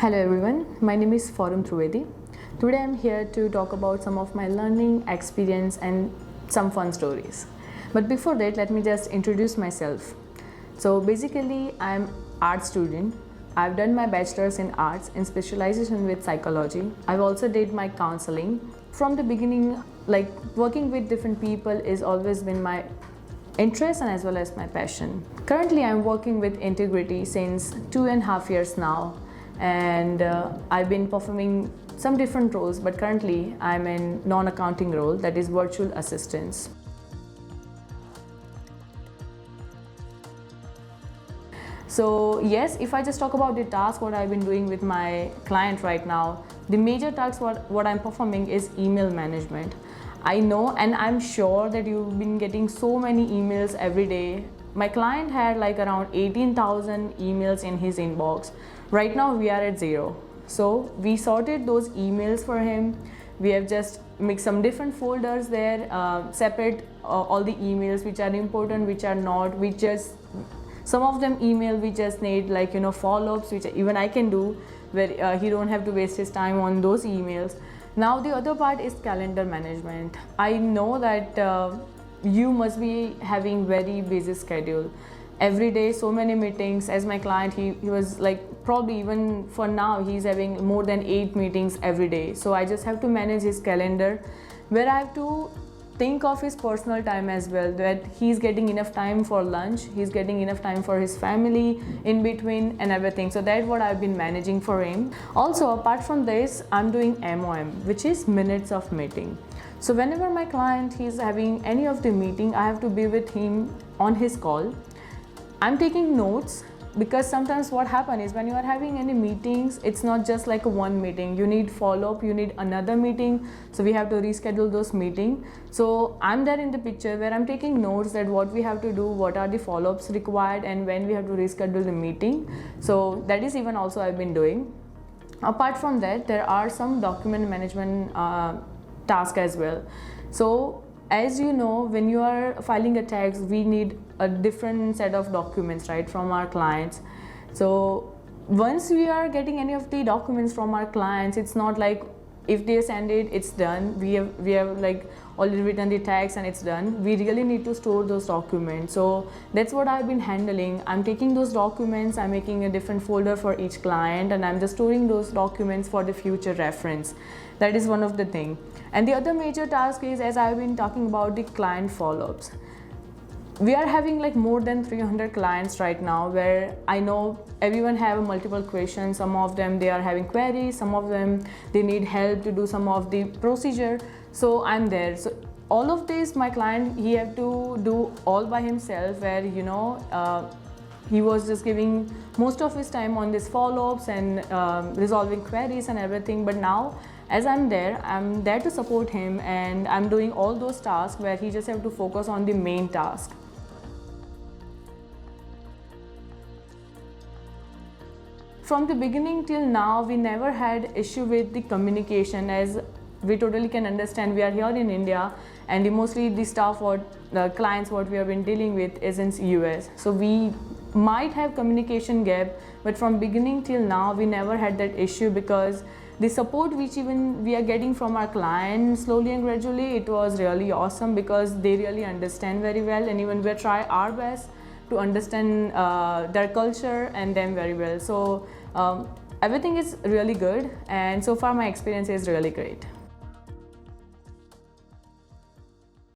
Hello everyone, my name is Forum Trivedi. Today I'm here to talk about some of my learning experience and some fun stories. But before that, let me just introduce myself. So basically, I'm art student. I've done my bachelor's in arts in specialization with psychology. I've also did my counseling. From the beginning, like working with different people is always been my interest and as well as my passion. Currently, I'm working with Integrity since 2.5 years now, and I've been performing some different roles, but currently I'm in non-accounting role, that is virtual assistants. So yes, if I just talk about the task what I've been doing with my client right now, the major task what I'm performing is email management. I know and I'm sure that you've been getting so many emails every day. My client had like around 18,000 emails in his inbox. Right now we are at 0. So we sorted those emails for him. We have just mixed some different folders there, separate all the emails which are important, which are not. We just some of them email we just need like follow-ups, which even I can do, where he don't have to waste his time on those emails. Now the other part is calendar management. I know that you must be having very busy schedule. Every day so many meetings. As my client, he was like probably even for now he's having more than 8 meetings every day. So I just have to manage his calendar, where I have to think of his personal time as well, that he's getting enough time for lunch, he's getting enough time for his family in between and everything. So that's what I've been managing for him. Also, apart from this, I'm doing MOM, which is minutes of meeting. So whenever my client he's having any of the meeting, I have to be with him on his call. I'm taking notes, because sometimes what happens is when you are having any meetings, it's not just like a one meeting. You need follow-up, you need another meeting. So we have to reschedule those meetings. So I'm there in the picture where I'm taking notes that what we have to do, what are the follow-ups required, and when we have to reschedule the meeting. So that is even also I've been doing. Apart from that, there are some document management tasks as well. So as you know, when you are filing a tax, we need a different set of documents, right, from our clients. So once we are getting any of the documents from our clients, it's not like if they send it, it's done. We have like already written the tax and it's done. We really need to store those documents. So that's what I've been handling. I'm taking those documents, I'm making a different folder for each client, and I'm just storing those documents for the future reference. That is one of the things. And the other major task is, as I've been talking about, the client follow-ups. We are having like more than 300 clients right now, where I know everyone have multiple questions. Some of them they are having queries, some of them they need help to do some of the procedure. So I'm there. So all of this, my client, he have to do all by himself, where he was just giving most of his time on this follow-ups and resolving queries and everything. But now, as I'm there to support him, and I'm doing all those tasks where he just have to focus on the main task. From the beginning till now, we never had issue with the communication, as we totally can understand we are here in India, and mostly the staff the clients what we have been dealing with is in US. So we might have communication gap, but from beginning till now we never had that issue, because the support which even we are getting from our clients slowly and gradually, it was really awesome, because they really understand very well, and even we try our best to understand their culture and them very well. So everything is really good, and so far my experience is really great.